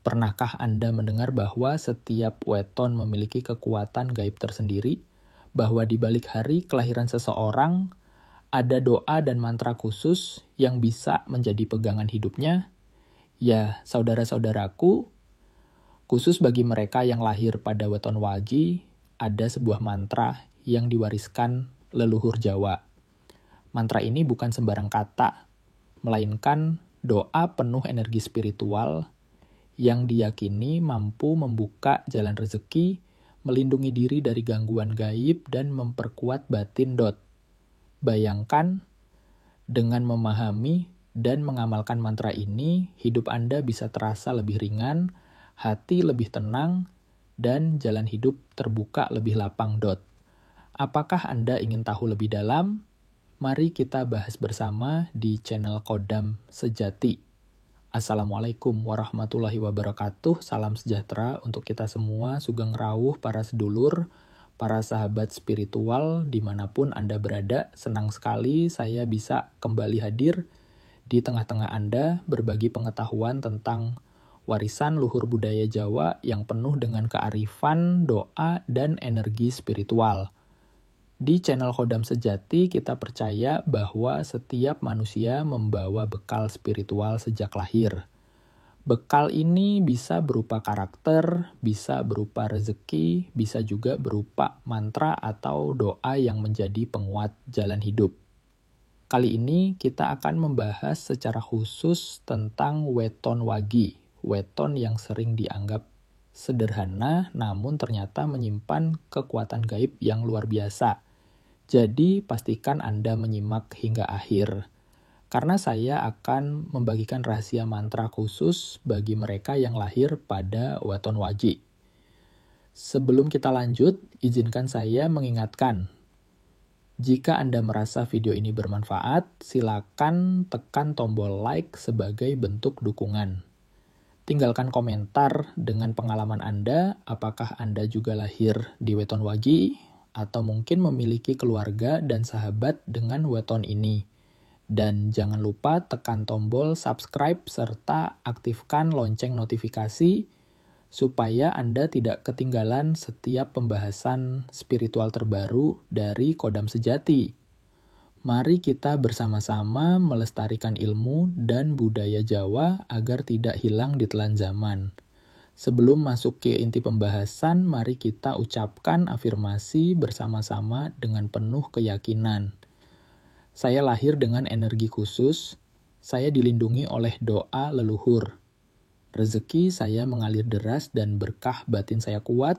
Pernahkah Anda mendengar bahwa setiap weton memiliki kekuatan gaib tersendiri? Bahwa di balik hari kelahiran seseorang, ada doa dan mantra khusus yang bisa menjadi pegangan hidupnya? Ya, saudara-saudaraku, khusus bagi mereka yang lahir pada weton Wagi, ada sebuah mantra yang diwariskan leluhur Jawa. Mantra ini bukan sembarang kata, melainkan doa penuh energi spiritual yang diyakini mampu membuka jalan rezeki, melindungi diri dari gangguan gaib, dan memperkuat batin. Bayangkan, dengan memahami dan mengamalkan mantra ini, hidup Anda bisa terasa lebih ringan, hati lebih tenang, dan jalan hidup terbuka lebih lapang. Apakah Anda ingin tahu lebih dalam? Mari kita bahas bersama di channel Kodam Sejati. Assalamualaikum warahmatullahi wabarakatuh. Salam sejahtera untuk kita semua, sugeng rawuh para sedulur, para sahabat spiritual dimanapun Anda berada. Senang sekali saya bisa kembali hadir di tengah-tengah Anda berbagi pengetahuan tentang warisan luhur budaya Jawa yang penuh dengan kearifan, doa, dan energi spiritual. Di channel Kodam Sejati, kita percaya bahwa setiap manusia membawa bekal spiritual sejak lahir. Bekal ini bisa berupa karakter, bisa berupa rezeki, bisa juga berupa mantra atau doa yang menjadi penguat jalan hidup. Kali ini kita akan membahas secara khusus tentang weton Wagi, weton yang sering dianggap sederhana namun ternyata menyimpan kekuatan gaib yang luar biasa. Jadi, pastikan Anda menyimak hingga akhir, karena saya akan membagikan rahasia mantra khusus bagi mereka yang lahir pada weton Wagi. Sebelum kita lanjut, izinkan saya mengingatkan, jika Anda merasa video ini bermanfaat, silakan tekan tombol like sebagai bentuk dukungan. Tinggalkan komentar dengan pengalaman Anda, apakah Anda juga lahir di weton Wagi, atau mungkin memiliki keluarga dan sahabat dengan weton ini. Dan jangan lupa tekan tombol subscribe serta aktifkan lonceng notifikasi supaya Anda tidak ketinggalan setiap pembahasan spiritual terbaru dari Kodam Sejati. Mari kita bersama-sama melestarikan ilmu dan budaya Jawa agar tidak hilang di telan zaman. Sebelum masuk ke inti pembahasan, mari kita ucapkan afirmasi bersama-sama dengan penuh keyakinan. Saya lahir dengan energi khusus, saya dilindungi oleh doa leluhur. Rezeki saya mengalir deras dan berkah batin saya kuat,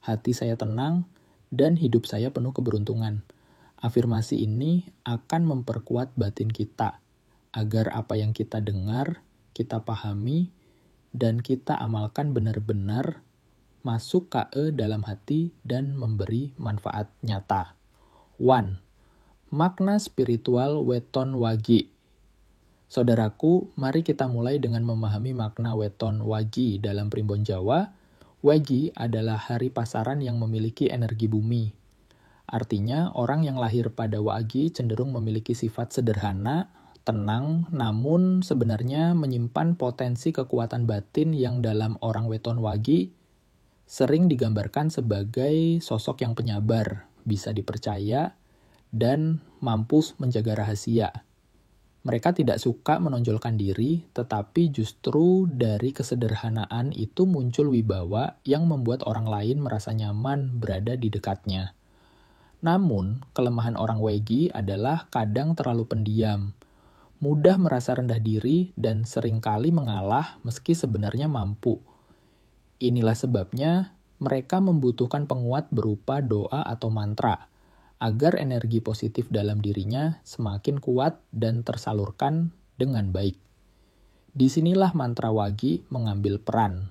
hati saya tenang, dan hidup saya penuh keberuntungan. Afirmasi ini akan memperkuat batin kita, agar apa yang kita dengar, kita pahami, dan kita amalkan benar-benar masuk ke dalam hati dan memberi manfaat nyata. 1. Makna spiritual weton Wagi. Saudaraku, mari kita mulai dengan memahami makna weton Wagi dalam primbon Jawa. Wagi adalah hari pasaran yang memiliki energi bumi. Artinya, orang yang lahir pada Wagi cenderung memiliki sifat sederhana, tenang, namun sebenarnya menyimpan potensi kekuatan batin yang dalam orang weton Wagi sering digambarkan sebagai sosok yang penyabar, bisa dipercaya, dan mampu menjaga rahasia. Mereka tidak suka menonjolkan diri, tetapi justru dari kesederhanaan itu muncul wibawa yang membuat orang lain merasa nyaman berada di dekatnya. Namun, kelemahan orang Wagi adalah kadang terlalu pendiam, mudah merasa rendah diri, dan seringkali mengalah meski sebenarnya mampu. Inilah sebabnya mereka membutuhkan penguat berupa doa atau mantra, agar energi positif dalam dirinya semakin kuat dan tersalurkan dengan baik. Disinilah mantra Wagi mengambil peran.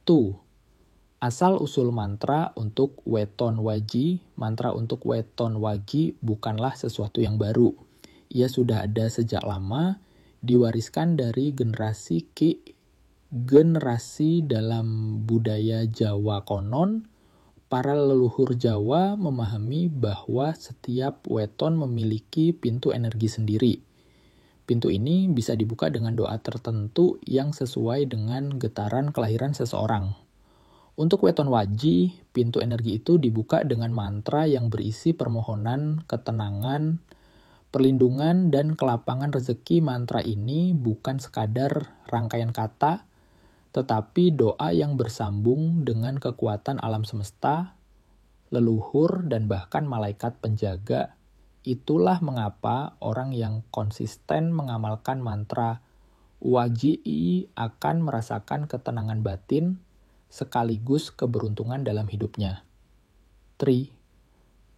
2. Asal-usul mantra untuk weton Wagi, mantra untuk weton Wagi bukanlah sesuatu yang baru. Ia sudah ada sejak lama, diwariskan dari generasi ke generasi dalam budaya Jawa konon. Para leluhur Jawa memahami bahwa setiap weton memiliki pintu energi sendiri. Pintu ini bisa dibuka dengan doa tertentu yang sesuai dengan getaran kelahiran seseorang. Untuk weton waji, pintu energi itu dibuka dengan mantra yang berisi permohonan, ketenangan, perlindungan, dan kelapangan rezeki. Mantra ini bukan sekadar rangkaian kata, tetapi doa yang bersambung dengan kekuatan alam semesta, leluhur, dan bahkan malaikat penjaga. Itulah mengapa orang yang konsisten mengamalkan mantra waji akan merasakan ketenangan batin sekaligus keberuntungan dalam hidupnya. 3.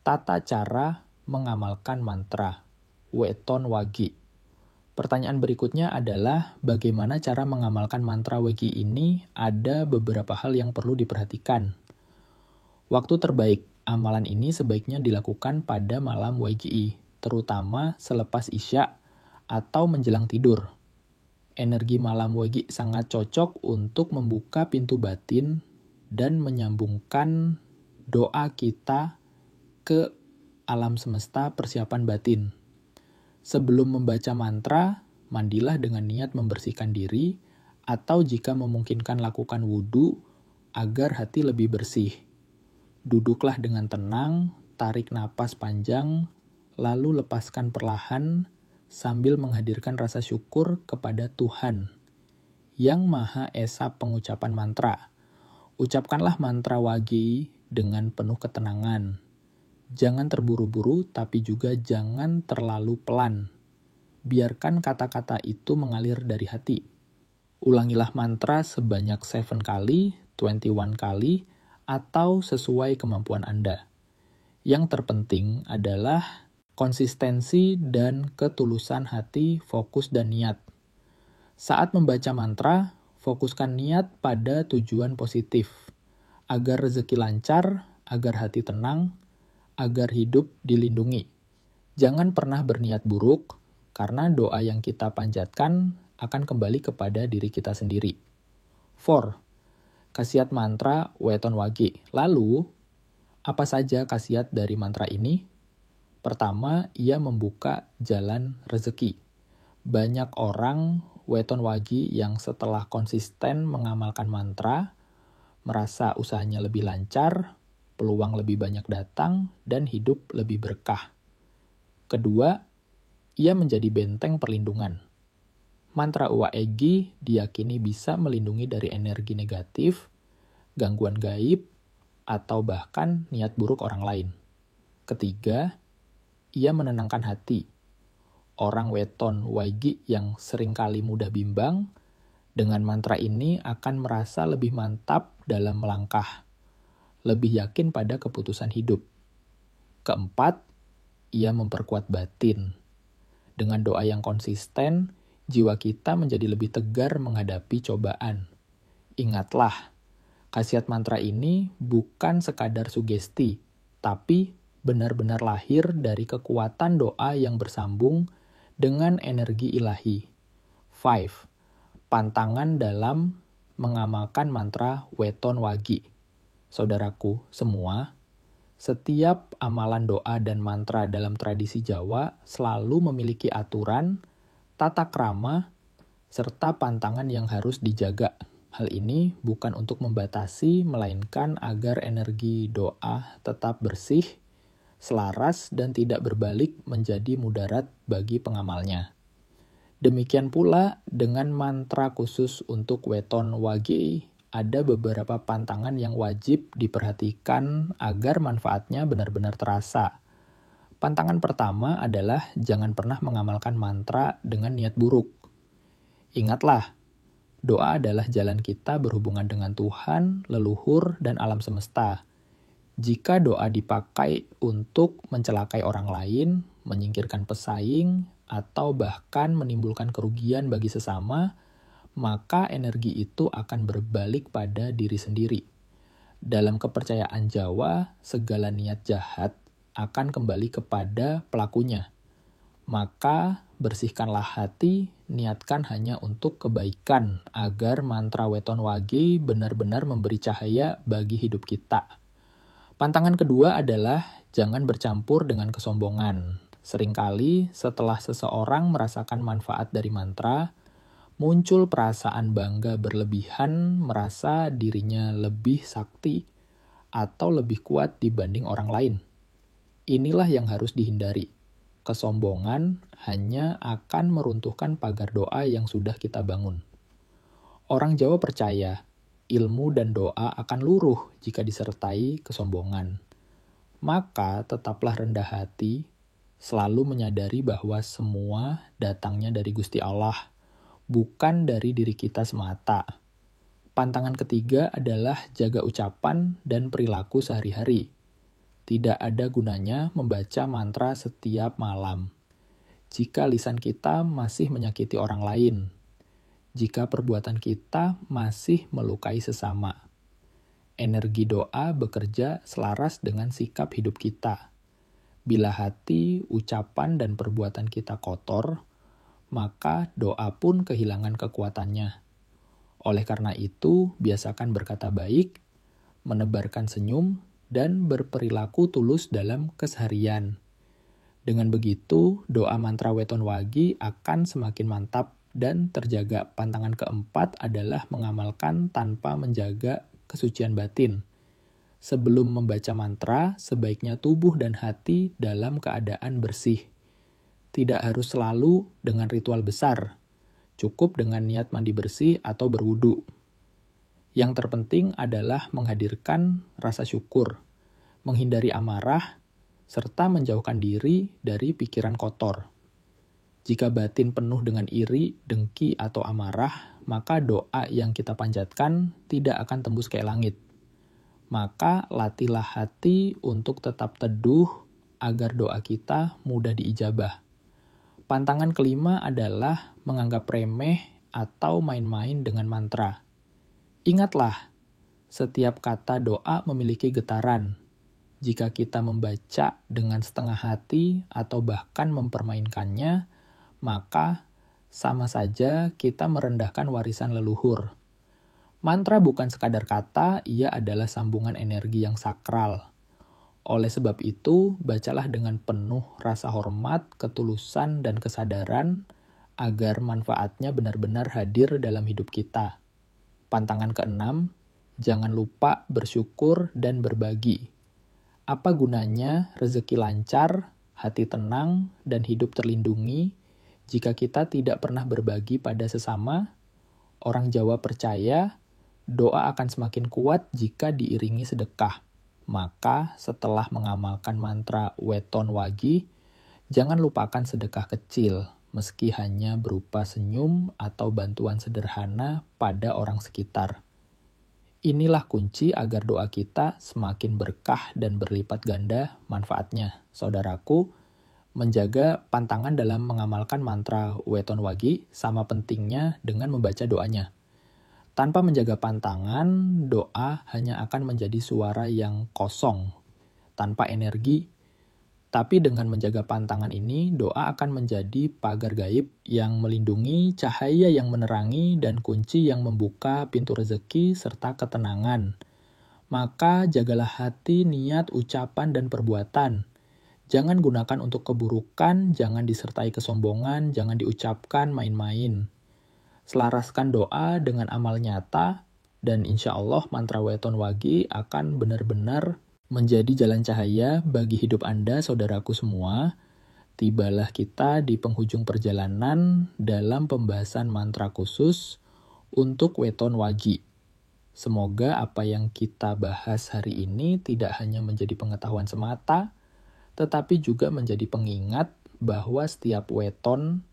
Tata cara mengamalkan mantra weton wagi. Pertanyaan berikutnya adalah bagaimana cara mengamalkan mantra wagi ini? Ada beberapa hal yang perlu diperhatikan. Waktu terbaik amalan ini sebaiknya dilakukan pada malam wagi, terutama selepas isya atau menjelang tidur. Energi malam wagi sangat cocok untuk membuka pintu batin dan menyambungkan doa kita ke alam semesta persiapan batin. Sebelum membaca mantra, mandilah dengan niat membersihkan diri, atau jika memungkinkan lakukan wudhu agar hati lebih bersih. Duduklah dengan tenang, tarik napas panjang, lalu lepaskan perlahan sambil menghadirkan rasa syukur kepada Tuhan yang Maha Esa pengucapan mantra. Ucapkanlah mantra wagi dengan penuh ketenangan. Jangan terburu-buru, tapi juga jangan terlalu pelan. Biarkan kata-kata itu mengalir dari hati. Ulangilah mantra sebanyak 7 kali, 21 kali, atau sesuai kemampuan Anda. Yang terpenting adalah konsistensi dan ketulusan hati, fokus dan niat. Saat membaca mantra, fokuskan niat pada tujuan positif, agar rezeki lancar, agar hati tenang, agar hidup dilindungi. Jangan pernah berniat buruk, karena doa yang kita panjatkan akan kembali kepada diri kita sendiri. 4. Khasiat mantra weton wagi. Lalu, apa saja khasiat dari mantra ini? Pertama, ia membuka jalan rezeki. Banyak orang weton wagi yang setelah konsisten mengamalkan mantra, merasa usahanya lebih lancar, peluang lebih banyak datang, dan hidup lebih berkah. Kedua, ia menjadi benteng perlindungan. Mantra Uwa Egi diyakini bisa melindungi dari energi negatif, gangguan gaib, atau bahkan niat buruk orang lain. Ketiga, ia menenangkan hati. Orang weton wagi yang seringkali mudah bimbang, dengan mantra ini akan merasa lebih mantap dalam melangkah, lebih yakin pada keputusan hidup. Keempat, ia memperkuat batin. Dengan doa yang konsisten, jiwa kita menjadi lebih tegar menghadapi cobaan. Ingatlah, khasiat mantra ini bukan sekadar sugesti, tapi benar-benar lahir dari kekuatan doa yang bersambung dengan energi ilahi. 5. Pantangan dalam mengamalkan mantra weton wagi. Saudaraku semua, setiap amalan doa dan mantra dalam tradisi Jawa selalu memiliki aturan, tata krama, serta pantangan yang harus dijaga. Hal ini bukan untuk membatasi, melainkan agar energi doa tetap bersih, selaras, dan tidak berbalik menjadi mudarat bagi pengamalnya. Demikian pula dengan mantra khusus untuk weton wagi, ada beberapa pantangan yang wajib diperhatikan agar manfaatnya benar-benar terasa. Pantangan pertama adalah jangan pernah mengamalkan mantra dengan niat buruk. Ingatlah, doa adalah jalan kita berhubungan dengan Tuhan, leluhur, dan alam semesta. Jika doa dipakai untuk mencelakai orang lain, menyingkirkan pesaing, atau bahkan menimbulkan kerugian bagi sesama, maka energi itu akan berbalik pada diri sendiri. Dalam kepercayaan Jawa, segala niat jahat akan kembali kepada pelakunya. Maka bersihkanlah hati, niatkan hanya untuk kebaikan, agar mantra weton wagi benar-benar memberi cahaya bagi hidup kita. Pantangan kedua adalah jangan bercampur dengan kesombongan. Seringkali setelah seseorang merasakan manfaat dari mantra, muncul perasaan bangga berlebihan, merasa dirinya lebih sakti atau lebih kuat dibanding orang lain. Inilah yang harus dihindari. Kesombongan hanya akan meruntuhkan pagar doa yang sudah kita bangun. Orang Jawa percaya, ilmu dan doa akan luruh jika disertai kesombongan. Maka tetaplah rendah hati, selalu menyadari bahwa semua datangnya dari Gusti Allah, bukan dari diri kita semata. Pantangan ketiga adalah jaga ucapan dan perilaku sehari-hari. Tidak ada gunanya membaca mantra setiap malam jika lisan kita masih menyakiti orang lain, jika perbuatan kita masih melukai sesama. Energi doa bekerja selaras dengan sikap hidup kita. Bila hati, ucapan, dan perbuatan kita kotor, maka doa pun kehilangan kekuatannya. Oleh karena itu, biasakan berkata baik, menebarkan senyum, dan berperilaku tulus dalam keseharian. Dengan begitu, doa mantra Weton Wagi akan semakin mantap dan terjaga. Pantangan keempat adalah mengamalkan tanpa menjaga kesucian batin. Sebelum membaca mantra, sebaiknya tubuh dan hati dalam keadaan bersih. Tidak harus selalu dengan ritual besar. Cukup dengan niat mandi bersih atau berwudu. Yang terpenting adalah menghadirkan rasa syukur, menghindari amarah, serta menjauhkan diri dari pikiran kotor. Jika batin penuh dengan iri, dengki, atau amarah, maka doa yang kita panjatkan tidak akan tembus ke langit. Maka latihlah hati untuk tetap teduh agar doa kita mudah diijabah. Pantangan kelima adalah menganggap remeh atau main-main dengan mantra. Ingatlah, setiap kata doa memiliki getaran. Jika kita membaca dengan setengah hati atau bahkan mempermainkannya, maka sama saja kita merendahkan warisan leluhur. Mantra bukan sekadar kata, ia adalah sambungan energi yang sakral. Oleh sebab itu, bacalah dengan penuh rasa hormat, ketulusan, dan kesadaran agar manfaatnya benar-benar hadir dalam hidup kita. Pantangan keenam, jangan lupa bersyukur dan berbagi. Apa gunanya rezeki lancar, hati tenang, dan hidup terlindungi jika kita tidak pernah berbagi pada sesama? Orang Jawa percaya, doa akan semakin kuat jika diiringi sedekah. Maka setelah mengamalkan mantra Weton Wagi, jangan lupakan sedekah kecil, meski hanya berupa senyum atau bantuan sederhana pada orang sekitar. Inilah kunci agar doa kita semakin berkah dan berlipat ganda manfaatnya. Saudaraku, menjaga pantangan dalam mengamalkan mantra Weton Wagi sama pentingnya dengan membaca doanya. Tanpa menjaga pantangan, doa hanya akan menjadi suara yang kosong, tanpa energi. Tapi dengan menjaga pantangan ini, doa akan menjadi pagar gaib yang melindungi, cahaya yang menerangi, dan kunci yang membuka pintu rezeki serta ketenangan. Maka jagalah hati, niat, ucapan, dan perbuatan. Jangan gunakan untuk keburukan, jangan disertai kesombongan, jangan diucapkan main-main. Selaraskan doa dengan amal nyata, dan insya Allah mantra Weton Wagi akan benar-benar menjadi jalan cahaya bagi hidup Anda, saudaraku semua. Tibalah kita di penghujung perjalanan dalam pembahasan mantra khusus untuk Weton Wagi. Semoga apa yang kita bahas hari ini tidak hanya menjadi pengetahuan semata, tetapi juga menjadi pengingat bahwa setiap weton,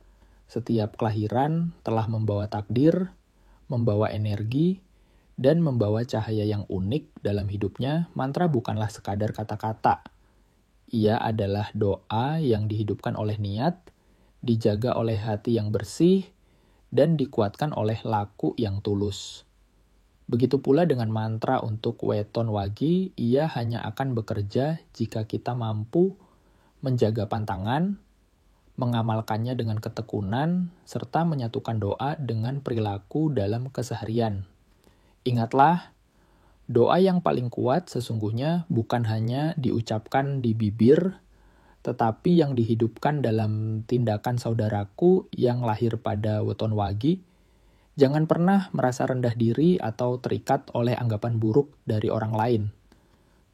setiap kelahiran telah membawa takdir, membawa energi, dan membawa cahaya yang unik dalam hidupnya. Mantra bukanlah sekadar kata-kata. Ia adalah doa yang dihidupkan oleh niat, dijaga oleh hati yang bersih, dan dikuatkan oleh laku yang tulus. Begitu pula dengan mantra untuk Weton Wagi, ia hanya akan bekerja jika kita mampu menjaga pantangan, mengamalkannya dengan ketekunan, serta menyatukan doa dengan perilaku dalam keseharian. Ingatlah, doa yang paling kuat sesungguhnya bukan hanya diucapkan di bibir, tetapi yang dihidupkan dalam tindakan saudaraku yang lahir pada weton wagi. Jangan pernah merasa rendah diri atau terikat oleh anggapan buruk dari orang lain.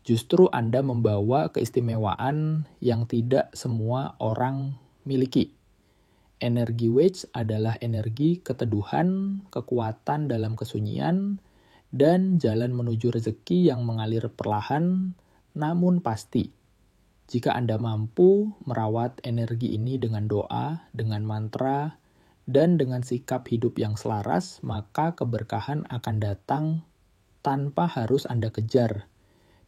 Justru Anda membawa keistimewaan yang tidak semua orang miliki. Energi Wedge adalah energi keteduhan, kekuatan dalam kesunyian, dan jalan menuju rezeki yang mengalir perlahan namun pasti. Jika Anda mampu merawat energi ini dengan doa, dengan mantra, dan dengan sikap hidup yang selaras, maka keberkahan akan datang tanpa harus Anda kejar.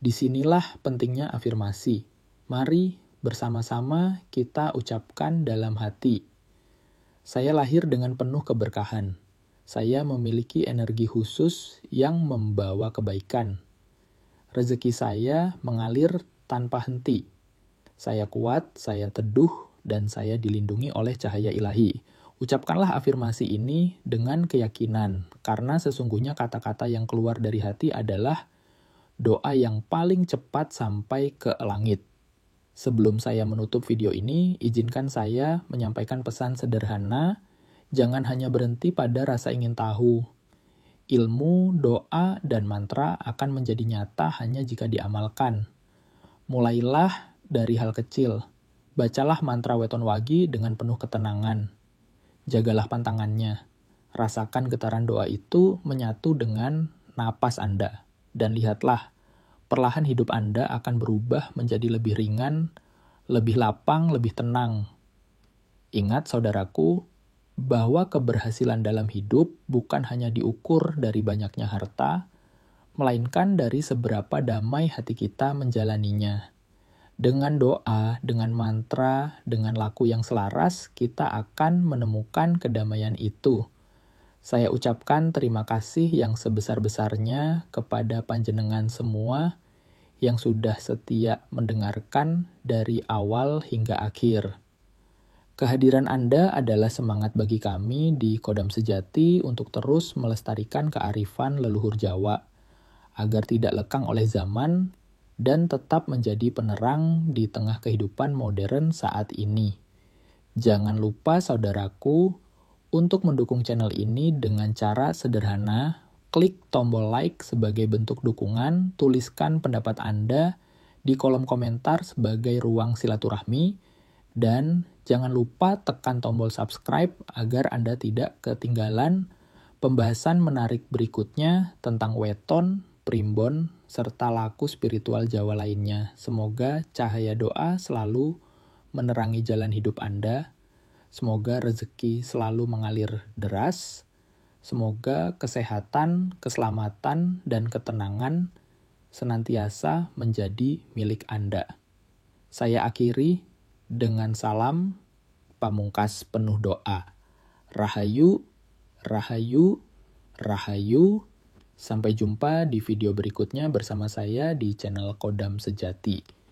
Disinilah pentingnya afirmasi. Mari bersama-sama kita ucapkan dalam hati. Saya lahir dengan penuh keberkahan. Saya memiliki energi khusus yang membawa kebaikan. Rezeki saya mengalir tanpa henti. Saya kuat, saya teduh, dan saya dilindungi oleh cahaya ilahi. Ucapkanlah afirmasi ini dengan keyakinan, karena sesungguhnya kata-kata yang keluar dari hati adalah doa yang paling cepat sampai ke langit. Sebelum saya menutup video ini, izinkan saya menyampaikan pesan sederhana, jangan hanya berhenti pada rasa ingin tahu. Ilmu, doa, dan mantra akan menjadi nyata hanya jika diamalkan. Mulailah dari hal kecil. Bacalah mantra weton wagi dengan penuh ketenangan. Jagalah pantangannya. Rasakan getaran doa itu menyatu dengan napas Anda. Dan lihatlah, perlahan hidup Anda akan berubah menjadi lebih ringan, lebih lapang, lebih tenang. Ingat saudaraku, bahwa keberhasilan dalam hidup bukan hanya diukur dari banyaknya harta, melainkan dari seberapa damai hati kita menjalaninya. Dengan doa, dengan mantra, dengan laku yang selaras, kita akan menemukan kedamaian itu. Saya ucapkan terima kasih yang sebesar-besarnya kepada panjenengan semua yang sudah setia mendengarkan dari awal hingga akhir. Kehadiran Anda adalah semangat bagi kami di Kodam Sejati untuk terus melestarikan kearifan leluhur Jawa, agar tidak lekang oleh zaman dan tetap menjadi penerang di tengah kehidupan modern saat ini. Jangan lupa saudaraku, untuk mendukung channel ini dengan cara sederhana, klik tombol like sebagai bentuk dukungan, tuliskan pendapat Anda di kolom komentar sebagai ruang silaturahmi, dan jangan lupa tekan tombol subscribe agar Anda tidak ketinggalan pembahasan menarik berikutnya tentang weton, primbon, serta laku spiritual Jawa lainnya. Semoga cahaya doa selalu menerangi jalan hidup Anda. Semoga rezeki selalu mengalir deras. Semoga kesehatan, keselamatan, dan ketenangan senantiasa menjadi milik Anda. Saya akhiri dengan salam pamungkas penuh doa. Rahayu, rahayu, rahayu. Sampai jumpa di video berikutnya bersama saya di channel Kodam Sejati.